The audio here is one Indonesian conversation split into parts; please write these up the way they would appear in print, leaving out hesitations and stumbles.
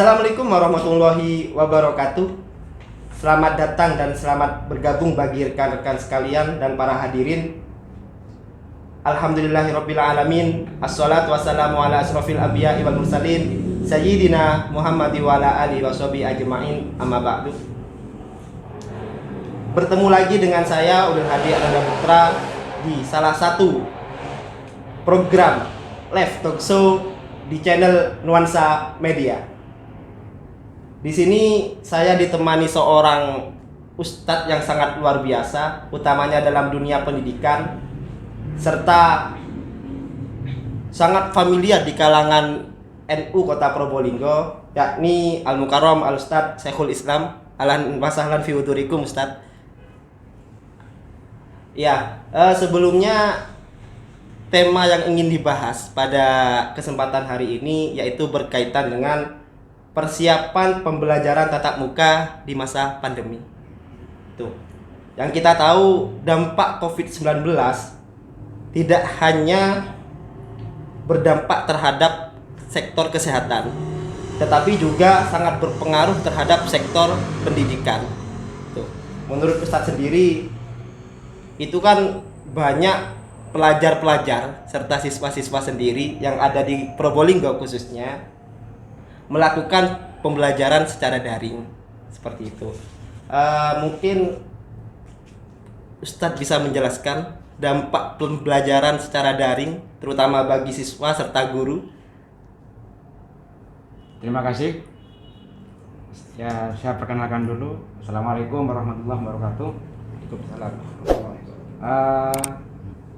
Assalamualaikum warahmatullahi wabarakatuh. Selamat datang dan selamat bergabung bagi rekan-rekan sekalian dan para hadirin. Alhamdulillahirabbil alamin. Assalatu wassalamu ala asrofil anbiya'i wal mursalin sayyidina Muhammad wa ala alihi washabihi ajmain. Amma ba'du. Bertemu lagi dengan saya Ulil Hadi Ananda Putra di salah satu program live talk show di channel Nuansa Media. Di sini saya ditemani seorang ustadz yang sangat luar biasa, utamanya dalam dunia pendidikan, serta sangat familiar di kalangan NU Kota Probolinggo, yakni Al-Mukarram Al-Ustadz Syekhul Islam. Ahlan wa sahlan fi wudurikum Ustadz. Ya, sebelumnya tema yang ingin dibahas pada kesempatan hari ini yaitu berkaitan dengan persiapan pembelajaran tatap muka di masa pandemi. Tuh. Yang kita tahu dampak COVID-19 tidak hanya berdampak terhadap sektor kesehatan, tetapi juga sangat berpengaruh terhadap sektor pendidikan. Tuh. Menurut Ustadz sendiri, itu kan banyak pelajar-pelajar serta siswa-siswa sendiri yang ada di Probolinggo khususnya melakukan pembelajaran secara daring seperti itu. Mungkin Ustadz bisa menjelaskan dampak pembelajaran secara daring terutama bagi siswa serta guru. Terima kasih. Ya, saya perkenalkan dulu. Assalamualaikum warahmatullahi wabarakatuh. Waalaikumsalam.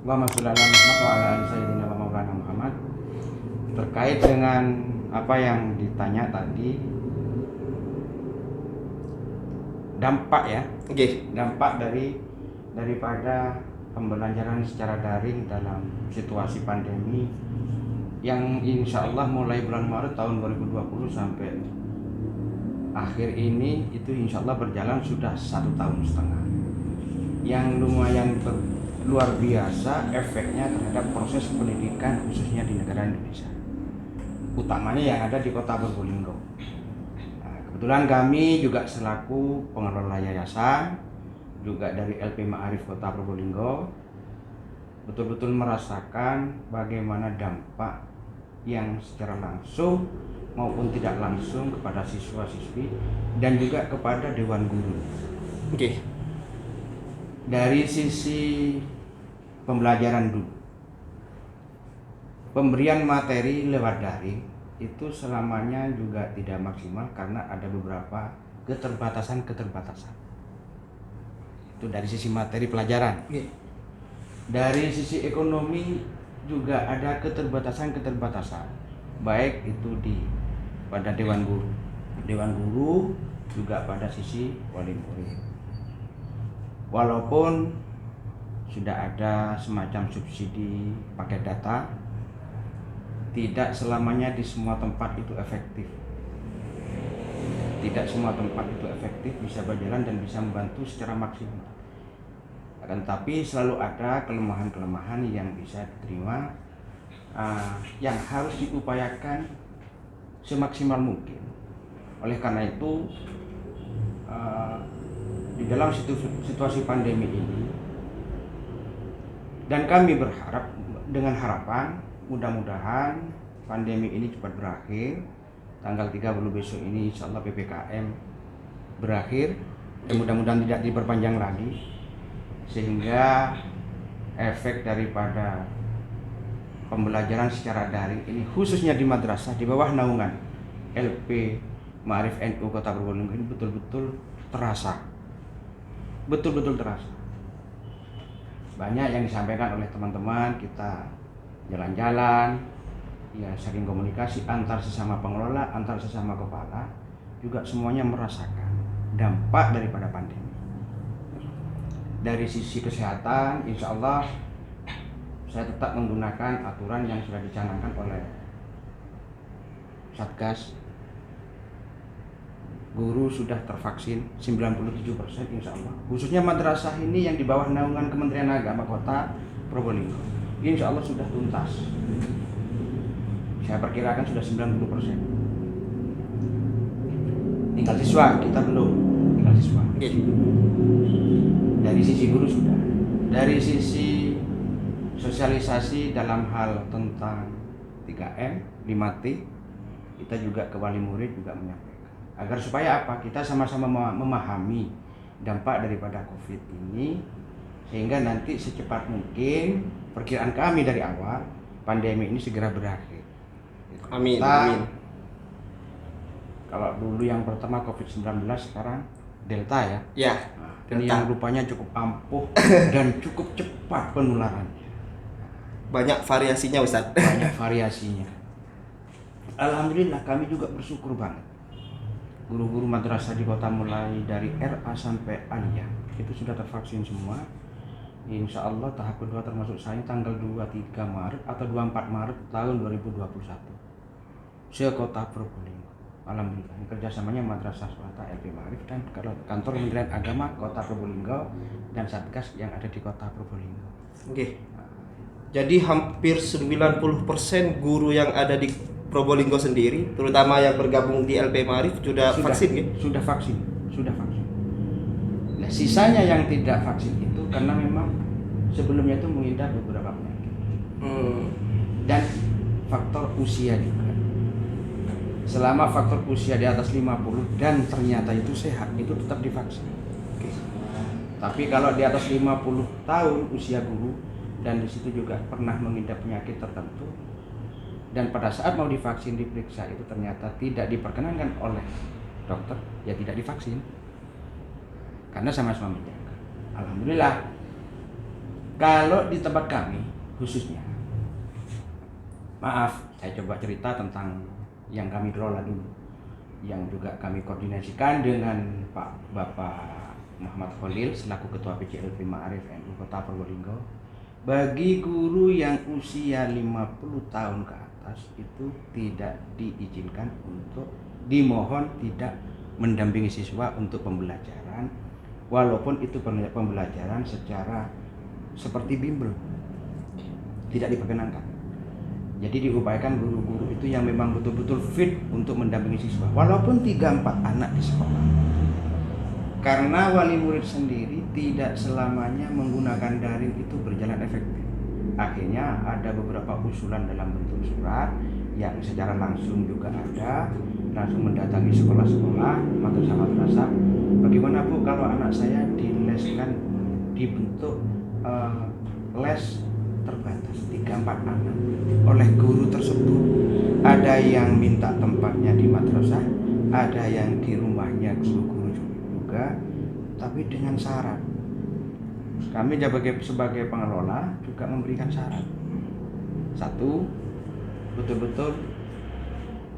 Allahumma sholli ala Muhammad wa ala ali sayyidina wa maulana Muhammad. Terkait dengan apa yang ditanya tadi, dampak ya, dampak daripada pembelajaran secara daring dalam situasi pandemi yang insya Allah mulai bulan Maret tahun 2020 sampai akhir ini itu insya Allah berjalan sudah 1,5 tahun, yang lumayan luar biasa efeknya terhadap proses pendidikan khususnya di negara Indonesia, utamanya yang ada di Kota Probolinggo. Nah, kebetulan kami juga selaku pengelola yayasan, juga dari LP Ma'arif Kota Probolinggo, betul-betul merasakan bagaimana dampak yang secara langsung maupun tidak langsung kepada siswa-siswi dan juga kepada Dewan Guru. Dari sisi pembelajaran dulu, pemberian materi lewat daring itu selamanya juga tidak maksimal karena ada beberapa keterbatasan. Itu dari sisi materi pelajaran. Dari sisi ekonomi juga ada keterbatasan, baik itu pada Dewan Guru juga pada sisi wali murid. Walaupun sudah ada semacam subsidi paket data, tidak selamanya di semua tempat itu efektif. Tidak semua tempat itu efektif bisa berjalan dan bisa membantu secara maksimal. Akan tetapi selalu ada kelemahan-kelemahan yang bisa diterima, yang harus diupayakan semaksimal mungkin. Oleh karena itu, di dalam situasi pandemi ini, dan kami berharap dengan harapan mudah-mudahan pandemi ini cepat berakhir. Tanggal 30 besok ini insya Allah PPKM berakhir dan mudah-mudahan tidak diperpanjang lagi, sehingga efek daripada pembelajaran secara daring ini khususnya di madrasah di bawah naungan LP Ma'arif NU Kota Probolinggo ini betul-betul terasa. Banyak yang disampaikan oleh teman-teman kita, jalan-jalan, ya saling komunikasi antar sesama pengelola, antar sesama kepala, juga semuanya merasakan dampak daripada pandemi. Dari sisi kesehatan, insya Allah saya tetap menggunakan aturan yang sudah dicanangkan oleh Satgas. Guru sudah tervaksin 97% insya Allah. Khususnya madrasah ini yang di bawah naungan Kementerian Agama Kota Probolinggo, insya Allah sudah tuntas. Saya perkirakan sudah 90%. Tinggal siswa, kita belum. Tinggal siswa. Oke. Dari sisi guru sudah. Dari sisi sosialisasi dalam hal tentang 3M, 5T, kita juga ke wali murid juga menyampaikan. Agar supaya apa? Kita sama-sama memahami dampak daripada COVID ini, sehingga nanti secepat mungkin perkiraan kami dari awal pandemi ini segera berakhir. Amin. Kita, Amin. kalau dulu yang pertama COVID-19, sekarang Delta ya. Ya. Nah, ini Delta. yang rupanya cukup ampuh dan cukup cepat penularannya. Banyak variasinya Ustadz. Banyak variasinya. Alhamdulillah kami juga bersyukur banget. Guru-guru madrasah di kota mulai dari RA sampai Aliyah itu sudah tervaksin semua. Insya Allah tahap kedua termasuk saya tanggal 23 Maret atau 24 Maret tahun 2021 sekota Probolinggo. Alhamdulillah ini kerjasamanya Madrasah Swasta LP Ma'arif dan kantor Kementerian Agama Kota Probolinggo dan Satgas yang ada di Kota Probolinggo. Oke. Jadi hampir 90% guru yang ada di Probolinggo sendiri, terutama yang bergabung di LP Ma'arif sudah vaksin ya? Sudah vaksin. Nah, sisanya yang tidak vaksin itu karena memang sebelumnya itu mengidap beberapa penyakit. Dan faktor usia juga. Selama faktor usia di atas 50 dan ternyata itu sehat, itu tetap divaksin. Oke. Tapi kalau di atas 50 tahun usia guru dan di situ juga pernah mengidap penyakit tertentu dan pada saat mau divaksin diperiksa itu ternyata tidak diperkenankan oleh dokter, ya tidak divaksin karena sama-sama menjaga. Alhamdulillah kalau di tempat kami khususnya, maaf saya coba cerita tentang yang kami kelola dulu, yang juga kami koordinasikan dengan Bapak Muhammad Khalil selaku Ketua PCLP Ma'arif NU Kota Probolinggo. Bagi guru yang usia 50 tahun ke atas itu tidak diizinkan untuk dimohon tidak mendampingi siswa untuk pembelajaran, walaupun itu pembelajaran secara seperti bimbel, tidak diperkenankan. Jadi diupayakan guru-guru itu yang memang betul-betul fit untuk mendampingi siswa, walaupun 3-4 anak di sekolah. Karena wali murid sendiri tidak selamanya menggunakan daring itu berjalan efektif. Akhirnya ada beberapa usulan dalam bentuk surat yang secara langsung juga ada, langsung mendatangi sekolah-sekolah, madrasah-madrasah. Bagaimana Bu kalau anak saya dileskan dibentuk les terbatas 3-4 anak oleh guru tersebut. Ada yang minta tempatnya di madrasah, ada yang di rumahnya guru-guru juga, tapi dengan syarat. Kami sebagai pengelola juga memberikan syarat. Satu, betul-betul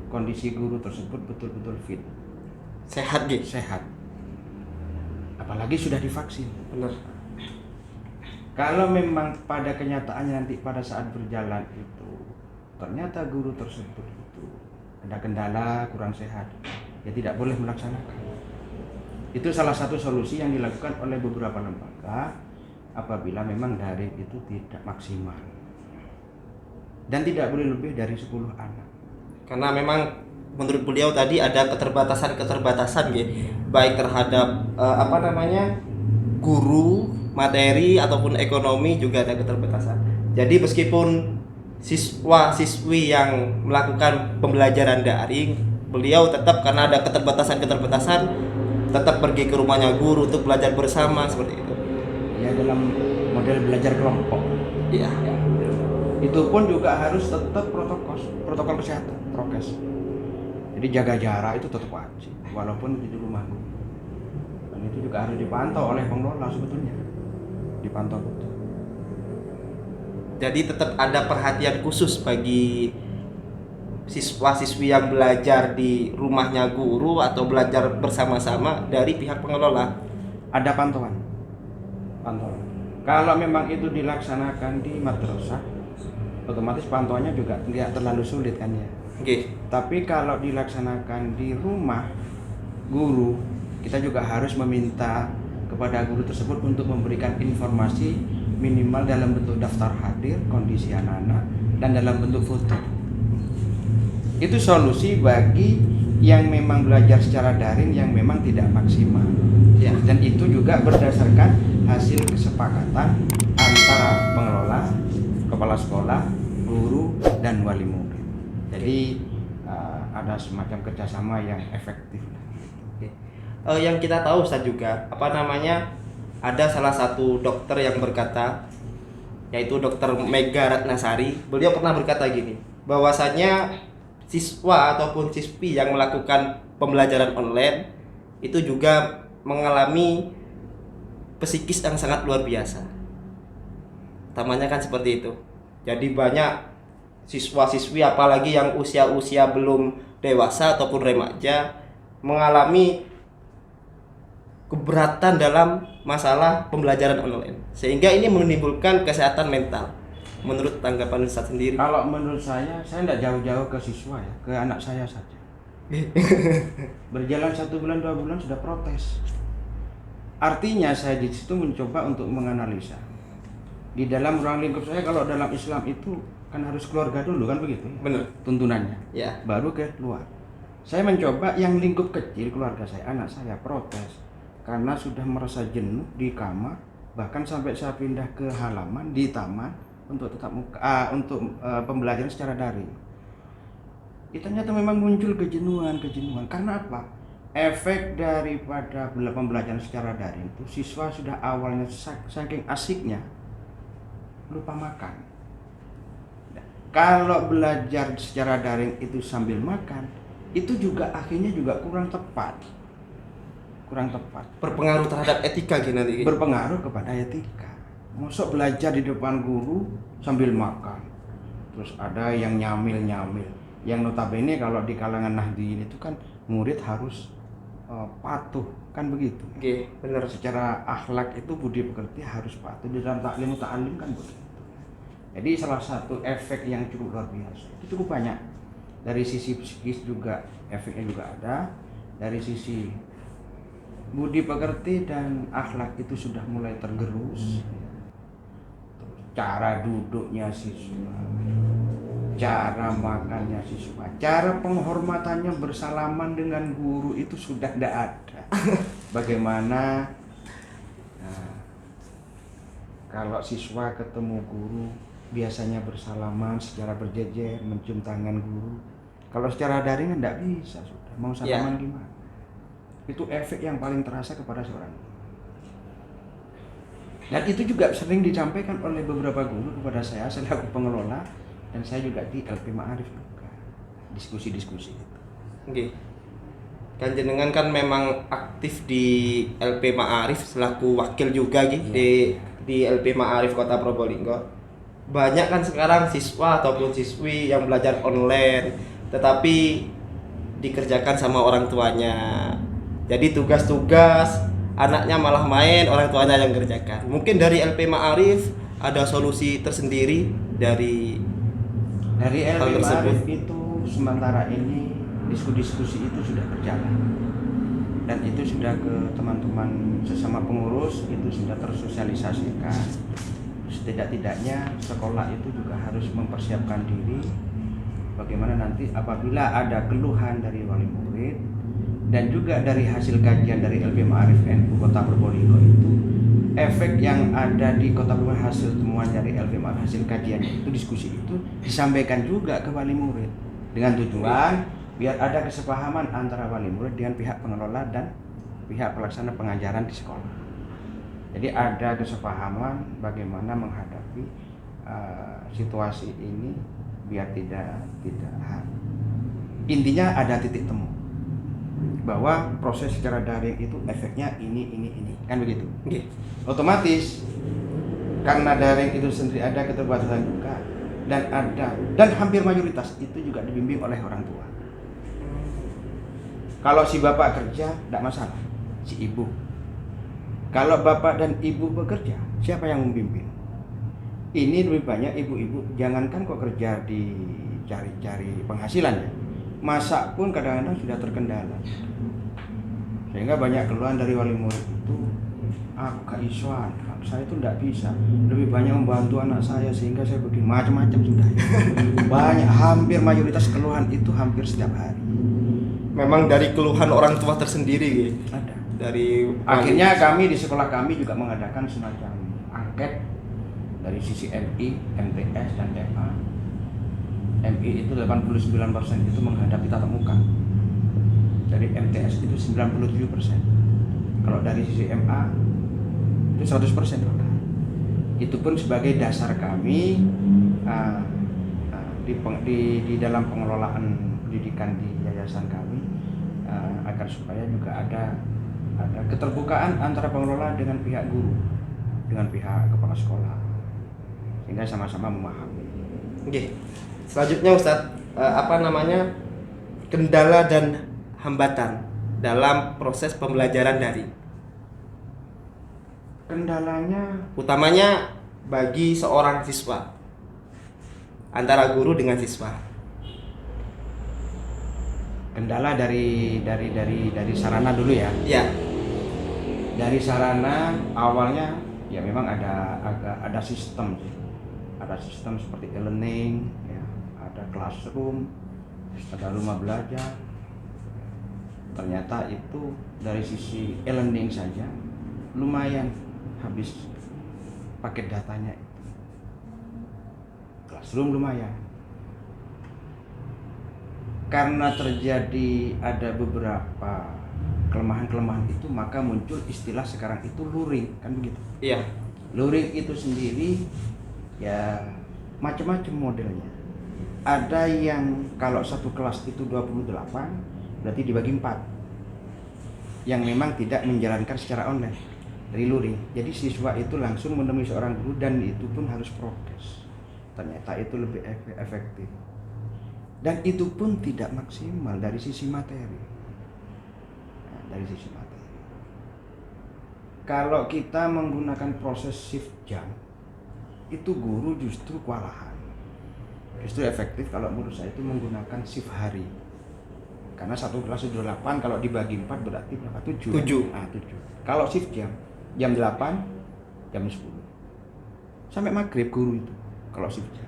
kondisi guru tersebut betul-betul fit, Sehat gitu. sehat. Apalagi sudah divaksin. Benar. Kalau memang pada kenyataannya nanti pada saat berjalan itu ternyata guru tersebut itu ada kendala, kurang sehat, ya tidak boleh melaksanakan. Itu salah satu solusi yang dilakukan oleh beberapa lembaga apabila memang daring itu tidak maksimal dan tidak boleh lebih dari 10 anak. Karena memang menurut beliau tadi ada keterbatasan gitu, baik terhadap guru, materi ataupun ekonomi juga ada keterbatasan. Jadi meskipun siswa-siswi yang melakukan pembelajaran daring, beliau tetap karena ada keterbatasan tetap pergi ke rumahnya guru untuk belajar bersama seperti itu. Ya dalam model belajar kelompok. Iya. Ya. Itu pun juga harus tetap protokol kesehatan, prokes. Jadi jaga jarak itu tetap wajib walaupun di rumah guru. Dan itu juga harus dipantau oleh pengelola sebetulnya. Dipantau betul. Jadi tetap ada perhatian khusus bagi siswa-siswi yang belajar di rumahnya guru atau belajar bersama-sama dari pihak pengelola. Ada pantauan. Kalau memang itu dilaksanakan di madrasah, otomatis pantauannya juga tidak terlalu sulit kan ya. Oke. Tapi kalau dilaksanakan di rumah guru, kita juga harus meminta kepada guru tersebut untuk memberikan informasi minimal dalam bentuk daftar hadir, kondisi anak-anak, dan dalam bentuk foto. Itu solusi bagi yang memang belajar secara daring yang memang tidak maksimal. Ya. Dan itu juga berdasarkan hasil kesepakatan antara pengelola, kepala sekolah, guru, dan wali murid. Jadi ada semacam kerjasama yang efektif. Yang kita tahu Ustaz juga ada salah satu dokter yang berkata, yaitu Dokter Mega Ratnasari. Beliau pernah berkata gini, bahwasanya siswa ataupun siswi yang melakukan pembelajaran online itu juga mengalami psikis yang sangat luar biasa. Utamanya kan seperti itu. Jadi banyak siswa-siswi apalagi yang usia-usia belum dewasa ataupun remaja mengalami keberatan dalam masalah pembelajaran online, sehingga ini menimbulkan kesehatan mental. Menurut tanggapan Ustaz sendiri? Kalau menurut saya tidak jauh-jauh ke siswa ya, ke anak saya saja. Berjalan 1 bulan 2 bulan sudah protes. Artinya saya di situ mencoba untuk menganalisa. Di dalam ruang lingkup saya, kalau dalam Islam itu kan harus keluarga dulu kan begitu? Benar. Tuntunannya. Ya. Baru ke luar. Saya mencoba yang lingkup kecil keluarga saya, anak saya protes karena sudah merasa jenuh di kamar, bahkan sampai saya pindah ke halaman di taman untuk tetap pembelajaran secara daring. Ternyata memang muncul kejenuhan. Karena apa? Efek daripada pembelajaran secara daring itu siswa sudah awalnya saking asiknya lupa makan. Kalau belajar secara daring itu sambil makan, itu juga akhirnya juga kurang tepat. Berpengaruh terhadap etika gitu nanti. Berpengaruh kepada etika. Masuk belajar di depan guru sambil makan. Terus ada yang nyamil. Yang notabene kalau di kalangan Nahdiyin itu kan murid harus patuh, kan begitu. Oke, benar. Secara akhlak itu budi pekerti harus patuh. Di dalam taklim ta'alim kan begitu. Jadi salah satu efek yang cukup luar biasa. Itu cukup banyak. Dari sisi psikis juga efeknya juga ada. Dari sisi budi pekerti dan akhlak itu sudah mulai tergerus. Cara duduknya siswa, cara makannya siswa, cara penghormatannya bersalaman dengan guru itu sudah tidak ada. Bagaimana kalau siswa ketemu guru biasanya bersalaman secara berjejer, mencium tangan guru. Kalau secara daring tidak bisa, sudah mau salaman gimana? Itu efek yang paling terasa kepada seorang. Dan itu juga sering disampaikan oleh beberapa guru kepada saya selaku pengelola, dan saya juga di LP Ma'arif juga diskusi-diskusi itu. Oke. Kan jenengan kan memang aktif di LP Ma'arif selaku wakil juga gitu di LP Ma'arif Kota Probolinggo. Banyak kan sekarang siswa ataupun siswi yang belajar online tetapi dikerjakan sama orang tuanya. Jadi tugas-tugas anaknya malah main, orang tuanya yang kerjakan. Mungkin dari LP Ma'arif ada solusi tersendiri dari LP Ma'arif itu sementara ini diskusi itu sudah berjalan. Dan itu sudah ke teman-teman sesama pengurus, itu sudah tersosialisasikan. Setidak-tidaknya sekolah itu juga harus mempersiapkan diri bagaimana nanti apabila ada keluhan dari wali murid dan juga dari hasil kajian dari LP Ma'arif NU Kota Probolinggo itu, efek yang ada di Kota Probolinggo, hasil temuan dari LP Ma'arif, hasil kajiannya itu, diskusi itu disampaikan juga ke wali murid dengan tujuan biar ada kesepahaman antara wali murid dengan pihak pengelola dan pihak pelaksana pengajaran di sekolah. Jadi ada kesepahaman bagaimana menghadapi situasi ini biar tidak intinya ada titik temu bahwa proses secara daring itu efeknya ini kan begitu. Okay. Otomatis karena daring itu sendiri ada keterbatasan juga dan hampir mayoritas itu juga dibimbing oleh orang tua. Kalau si bapak kerja tidak masalah, si ibu. Kalau bapak dan ibu bekerja, siapa yang membimbing? Ini lebih banyak ibu-ibu, jangankan kok kerja di cari-cari penghasilan ya, masak pun kadang-kadang sudah terkendala. Sehingga banyak keluhan dari wali murid itu, aku gak isoan, saya itu tidak bisa, lebih banyak membantu anak saya sehingga saya begini, macam-macam sudah. Banyak, hampir mayoritas keluhan itu hampir setiap hari. memang dari keluhan orang tua tersendiri gitu. Ada. Dari Akhirnya kami di sekolah kami juga mengadakan semacam angket dari sisi MI, MTS dan MA. MI itu 89% itu menghadapi tatap muka. Dari MTS itu 97%. Kalau dari sisi MA itu 100%. Itu pun sebagai dasar kami di dalam pengelolaan pendidikan di yayasan kami, agar supaya juga ada keterbukaan antara pengelola dengan pihak guru, dengan pihak kepala sekolah, sehingga sama-sama memahami. Oke. Selanjutnya Ustadz, kendala dan hambatan dalam proses pembelajaran daring. Kendalanya Utamanya bagi seorang siswa, antara guru dengan siswa. kendala dari sarana dulu ya. Ya. Dari sarana awalnya ya memang ada sistem sih. Ada sistem seperti e-learning ya, ada classroom, ada rumah belajar. Ternyata itu dari sisi e-learning saja lumayan habis paket datanya itu. Classroom lumayan. Karena terjadi ada beberapa kelemahan-kelemahan itu, maka muncul istilah sekarang itu luring, kan begitu? Iya. Luring itu sendiri ya macam-macam modelnya. Ada yang kalau satu kelas itu 28, berarti dibagi 4. Yang memang tidak menjalankan secara online dari luring. Jadi siswa itu langsung menemui seorang guru dan itu pun harus protes. Ternyata itu lebih efektif. Dan itu pun tidak maksimal dari sisi materi. Nah, dari sisi materi. Kalau kita menggunakan proses shift jam, itu guru justru kewalahan. Justru efektif kalau menurut saya itu menggunakan shift hari. Karena satu kelas 8, kalau dibagi 4 berarti berapa? 7. 7. Nah, 7. Kalau shift jam 8, jam 10. Sampai maghrib guru itu kalau shift jam.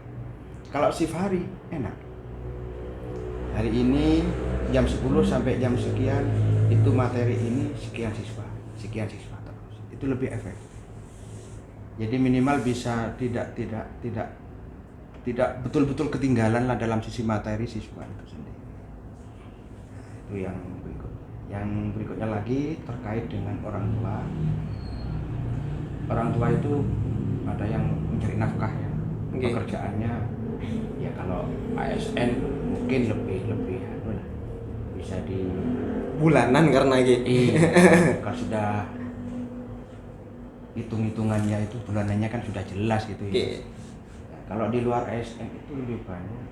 Kalau shift hari enak. Hari ini jam 10 sampai jam sekian itu materi ini sekian siswa terus. Itu lebih efektif. Jadi minimal bisa tidak betul-betul ketinggalan lah dalam sisi materi siswa itu sendiri. Itu yang berikut. Yang berikutnya lagi terkait dengan orang tua. Orang tua itu ada yang mencari nafkah ya. Okay. Pekerjaannya ya kalau ASN mungkin lebih bisa di bulanan karena gitu. Kalau sudah hitung-hitungannya itu bulanannya kan sudah jelas gitu ya. Okay. Nah, kalau di luar ASN itu lebih banyak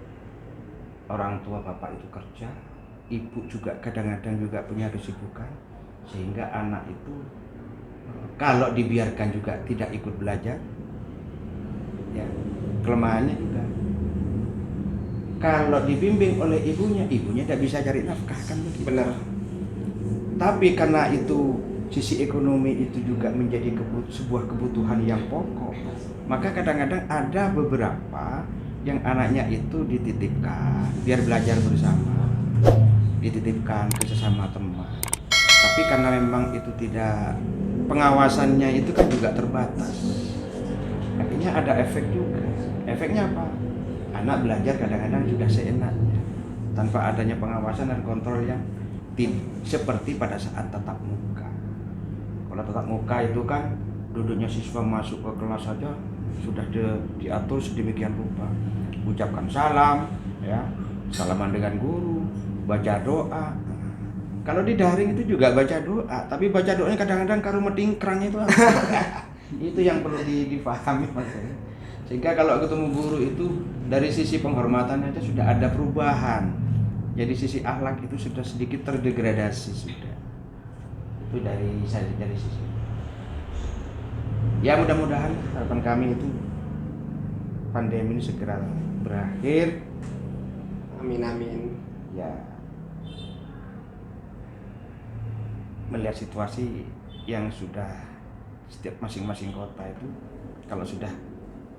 orang tua bapak itu kerja, ibu juga kadang-kadang juga punya kesibukan, sehingga anak itu kalau dibiarkan juga tidak ikut belajar. Ya, kelemahannya juga kalau dibimbing oleh ibunya tidak bisa cari nafkah, kan begitu. Benar. Tapi karena itu sisi ekonomi itu juga menjadi sebuah kebutuhan yang pokok, maka kadang-kadang ada beberapa yang anaknya itu dititipkan biar belajar bersama, dititipkan ke sesama teman. Tapi karena memang itu tidak, pengawasannya itu kan juga terbatas, akhirnya ada efek juga. Efeknya apa? Anak belajar kadang-kadang sudah seenaknya tanpa adanya pengawasan dan kontrol yang seperti pada saat tatap muka. Kalau tatap muka itu kan duduknya siswa masuk ke kelas saja sudah diatur sedemikian rupa, ucapkan salam ya, salaman dengan guru, baca doa. Kalau di daring itu juga baca doa, tapi baca doanya kadang-kadang karo medingkrang itu itu yang perlu dipahami maksudnya. Sehingga kalau ketemu guru itu dari sisi penghormatan aja sudah ada perubahan. Jadi sisi akhlak itu sudah sedikit terdegradasi sudah. Itu dari sisi. Ya mudah-mudahan harapan kami itu pandemi ini segera berakhir. Amin. Ya. Melihat situasi yang sudah setiap masing-masing kota itu kalau sudah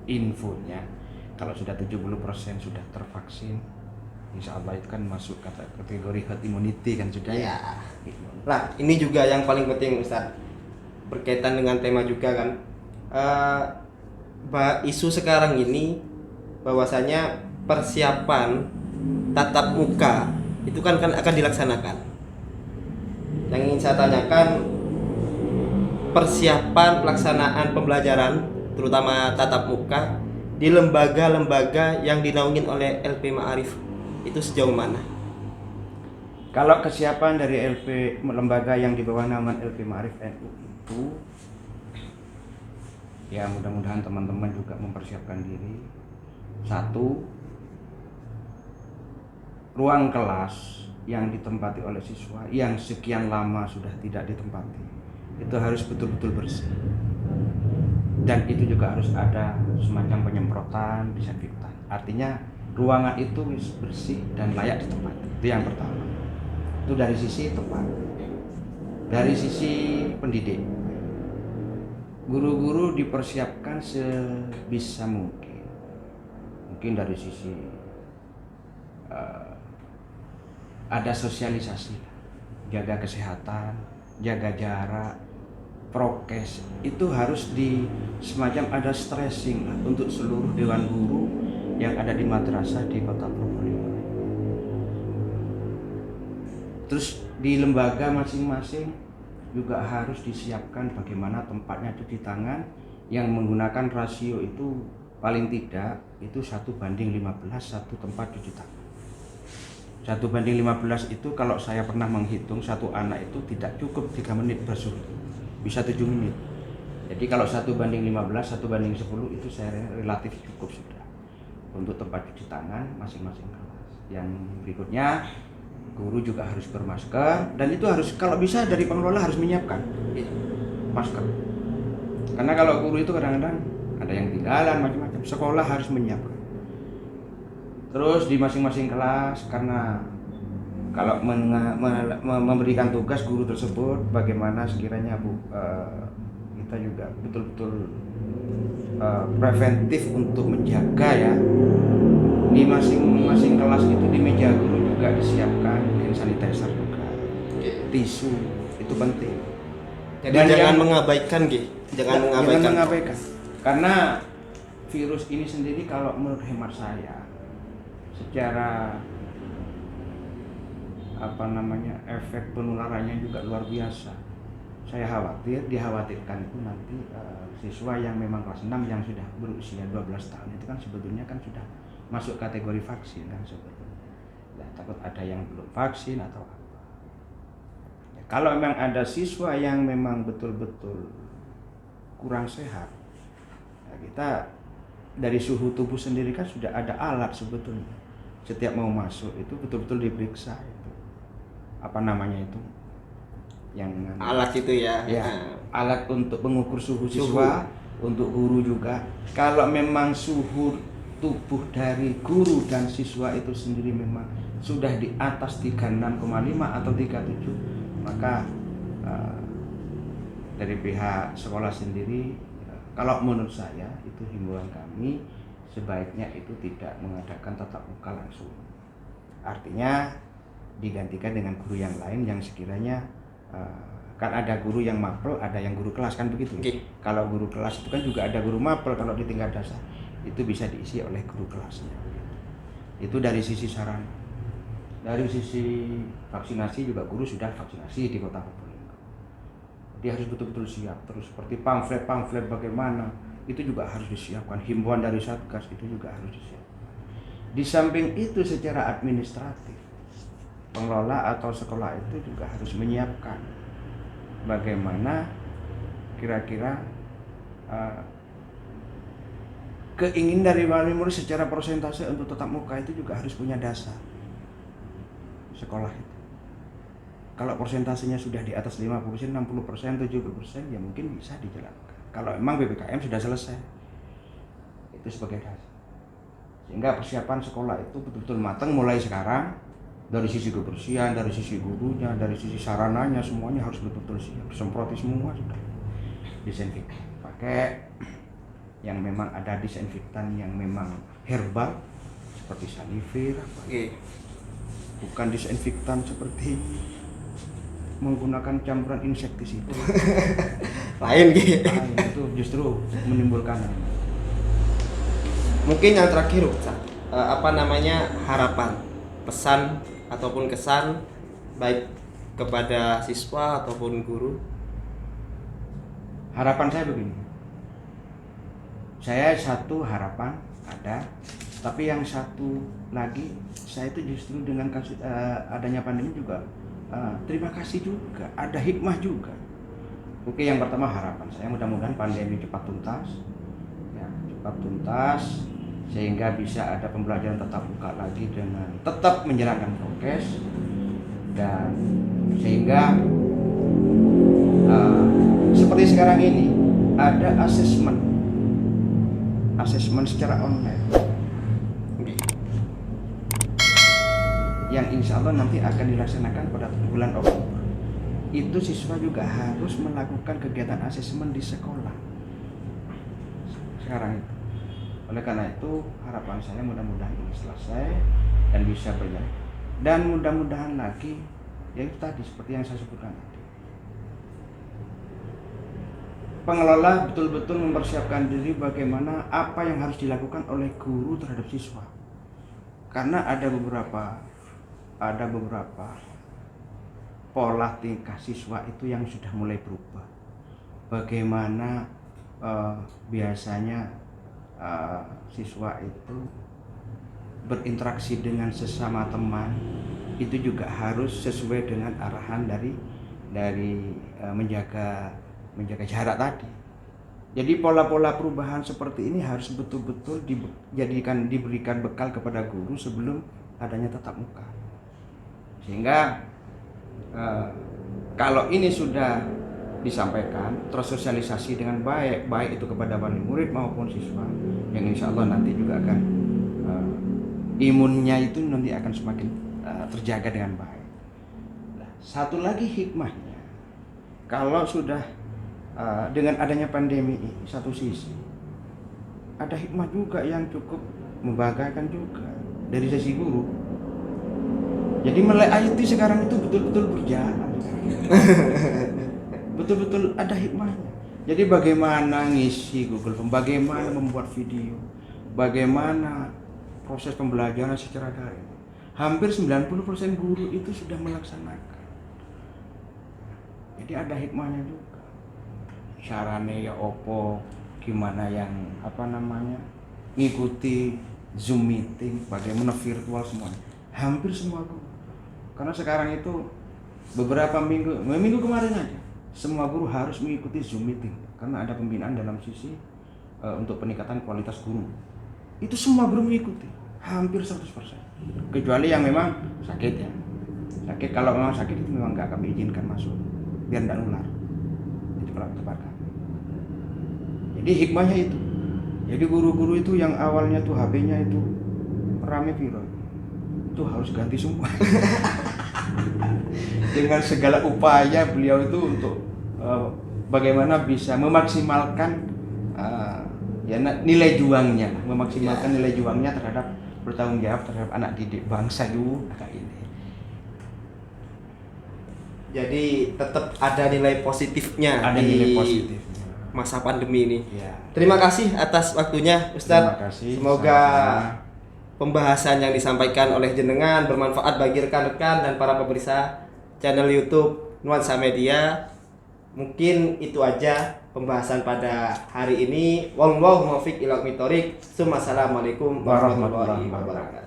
infonya kalau sudah 70% sudah tervaksin, insya Allah itu kan masuk kategori herd immunity kan sudah ya. Nah ini juga yang paling penting Ustaz, berkaitan dengan tema juga kan, isu sekarang ini bahwasanya persiapan tatap muka itu kan akan dilaksanakan. Yang ingin saya tanyakan, persiapan pelaksanaan pembelajaran terutama tatap muka di lembaga-lembaga yang dinaungin oleh LP Ma'arif itu sejauh mana? Kalau kesiapan dari lembaga yang di bawah naungan LP Ma'arif NU itu, ya mudah-mudahan teman-teman juga mempersiapkan diri. Satu, ruang kelas yang ditempati oleh siswa yang sekian lama sudah tidak ditempati itu harus betul-betul bersih, dan itu juga harus ada semacam penyemprotan disinfektan. Artinya ruangan itu bersih dan layak ditempati. Itu yang pertama. Itu dari sisi tempat. Dari sisi pendidik, guru-guru dipersiapkan sebisa mungkin. Mungkin dari sisi ada sosialisasi, jaga kesehatan, jaga jarak, prokes, itu harus semacam ada stressing untuk seluruh dewan guru yang ada di madrasah di Kota Probolinggo. Terus di lembaga masing-masing juga harus disiapkan bagaimana tempatnya cuci tangan yang menggunakan rasio itu paling tidak itu 1:15 satu tempat cuci tangan. 1:15 itu kalau saya pernah menghitung satu anak itu tidak cukup 3 menit bersuhu, bisa 7 menit. Jadi kalau 1:15, 1:10 itu saya relatif cukup sudah untuk tempat cuci tangan masing-masing kelas. Yang berikutnya, guru juga harus bermasker, dan itu harus kalau bisa dari pengelola harus menyiapkan masker. Karena kalau guru itu kadang-kadang ada yang ketinggalan macam-macam, sekolah harus menyiapkan. Terus di masing-masing kelas, karena kalau memberikan tugas guru tersebut bagaimana sekiranya kita juga betul-betul preventif untuk menjaga ya. Di masing-masing kelas itu di meja guru juga disiapkan hand sanitizer juga, tisu, itu penting. Jadi jangan mengabaikan jangan mengabaikan. Karena virus ini sendiri kalau menurut hemat saya secara efek penularannya juga luar biasa. Saya dikhawatirkan itu nanti siswa yang memang kelas 6 yang sudah berusia 12 tahun itu kan sebetulnya kan sudah masuk kategori vaksin kan sebetulnya. Nah, takut ada yang belum vaksin atau apa. Ya, kalau memang ada siswa yang memang betul-betul kurang sehat, ya kita dari suhu tubuh sendiri kan sudah ada alat sebetulnya. Setiap mau masuk itu betul-betul diperiksa itu. Yang alat itu ya. Alat untuk mengukur suhu siswa, untuk guru juga. Kalau memang suhu tubuh dari guru dan siswa itu sendiri memang sudah di atas 36,5 atau 37, maka dari pihak sekolah sendiri, kalau menurut saya itu himbauan kami sebaiknya itu tidak mengadakan tatap muka langsung. Artinya digantikan dengan guru yang lain yang sekiranya kan ada guru yang mapel, ada yang guru kelas kan begitu. Kalau guru kelas itu kan juga ada guru mapel kalau di tingkat dasar, itu bisa diisi oleh guru kelasnya. Itu dari sisi sarana. Dari sisi vaksinasi juga guru sudah vaksinasi di Kota Probolinggo. Dia harus betul-betul siap. Terus seperti pamflet bagaimana, itu juga harus disiapkan. Himbauan dari Satgas itu juga harus disiapkan. Di samping itu secara administratif, pengelola atau sekolah itu juga harus menyiapkan bagaimana kira-kira keinginan dari wali murid secara persentase untuk tatap muka itu juga harus punya dasar sekolah itu. Kalau persentasenya sudah di atas 50%, 60%, 70%, ya mungkin bisa dijalankan. Kalau memang PPKM sudah selesai, itu sebagai dasar. Sehingga persiapan sekolah itu betul-betul matang mulai sekarang, dari sisi kebersihan, dari sisi gurunya, dari sisi sarananya, semuanya harus betul-betul siap. Semproti semua sudah. Disinfektan. Pakai yang memang ada disinfektan yang memang herbal seperti Sanivir. bukan disinfektan seperti menggunakan campuran insektisida. Lain gitu. Itu justru menimbulkan. Mungkin yang terakhir Ustaz, harapan, pesan ataupun kesan baik kepada siswa ataupun guru. Harapan saya begini, saya satu harapan ada, tapi yang satu lagi saya itu justru dengan kasus adanya pandemi juga terima kasih juga, ada hikmah juga. Oke, yang pertama harapan saya mudah-mudahan pandemi cepat tuntas, ya, cepat tuntas sehingga bisa ada pembelajaran tatap muka lagi dengan tetap menjalankan prokes, dan sehingga seperti sekarang ini ada asesmen secara online yang insya Allah nanti akan dilaksanakan pada bulan Oktober. Itu siswa juga harus melakukan kegiatan asesmen di sekolah sekarang itu. Oleh karena itu harapan saya mudah-mudahan ini selesai dan bisa berjalan, dan mudah-mudahan lagi ya itu tadi seperti yang saya sebutkan tadi, pengelola betul-betul mempersiapkan diri bagaimana apa yang harus dilakukan oleh guru terhadap siswa, karena ada beberapa pola tingkah siswa itu yang sudah mulai berubah. Bagaimana biasanya siswa itu berinteraksi dengan sesama teman, itu juga harus sesuai dengan arahan dari menjaga jarak tadi. Jadi pola-pola perubahan seperti ini harus betul-betul diberikan bekal kepada guru sebelum adanya tatap muka. Sehingga kalau ini sudah disampaikan, tersosialisasi dengan baik itu kepada wali murid maupun siswa, yang insya Allah nanti juga akan imunnya itu nanti akan semakin terjaga dengan baik. Nah, satu lagi hikmahnya, kalau sudah dengan adanya pandemi ini, satu sisi ada hikmah juga yang cukup membanggakan juga dari sisi guru. Jadi melek IT sekarang itu betul-betul berjalan. Betul-betul ada hikmahnya. Jadi bagaimana ngisi Google Form, bagaimana membuat video, bagaimana proses pembelajaran secara daring. Hampir 90% guru itu sudah melaksanakan. Jadi ada hikmahnya juga. Carane ya opo, gimana yang ngikuti Zoom meeting, bagaimana virtual semuanya. Hampir semua guru. Karena sekarang itu beberapa minggu kemarin aja semua guru harus mengikuti Zoom meeting karena ada pembinaan dalam sisi untuk peningkatan kualitas guru. Itu semua guru mengikuti, hampir 100%. Kecuali yang memang sakit ya. Sakit, kalau memang sakit itu memang nggak kami izinkan masuk biar tidak nular. Itu kalau terbakar. Jadi hikmahnya itu. Jadi guru-guru itu yang awalnya tuh HP-nya itu rame viral, itu harus ganti semua. Dengan segala upaya beliau itu untuk bagaimana bisa memaksimalkan nilai juangnya, nilai juangnya terhadap bertanggung jawab terhadap anak didik bangsa juga ini. Jadi tetap ada nilai positifnya masa pandemi ini. Ya. Terima kasih atas waktunya, Ustadz. Terima kasih. Semoga pembahasan yang disampaikan oleh jenengan bermanfaat bagi rekan-rekan dan para pemirsa channel YouTube Nuansa Media. Mungkin itu aja pembahasan pada hari ini. Wallahu muwaffiq ila aqwamit thoriq. Assalamualaikum warahmatullahi wabarakatuh.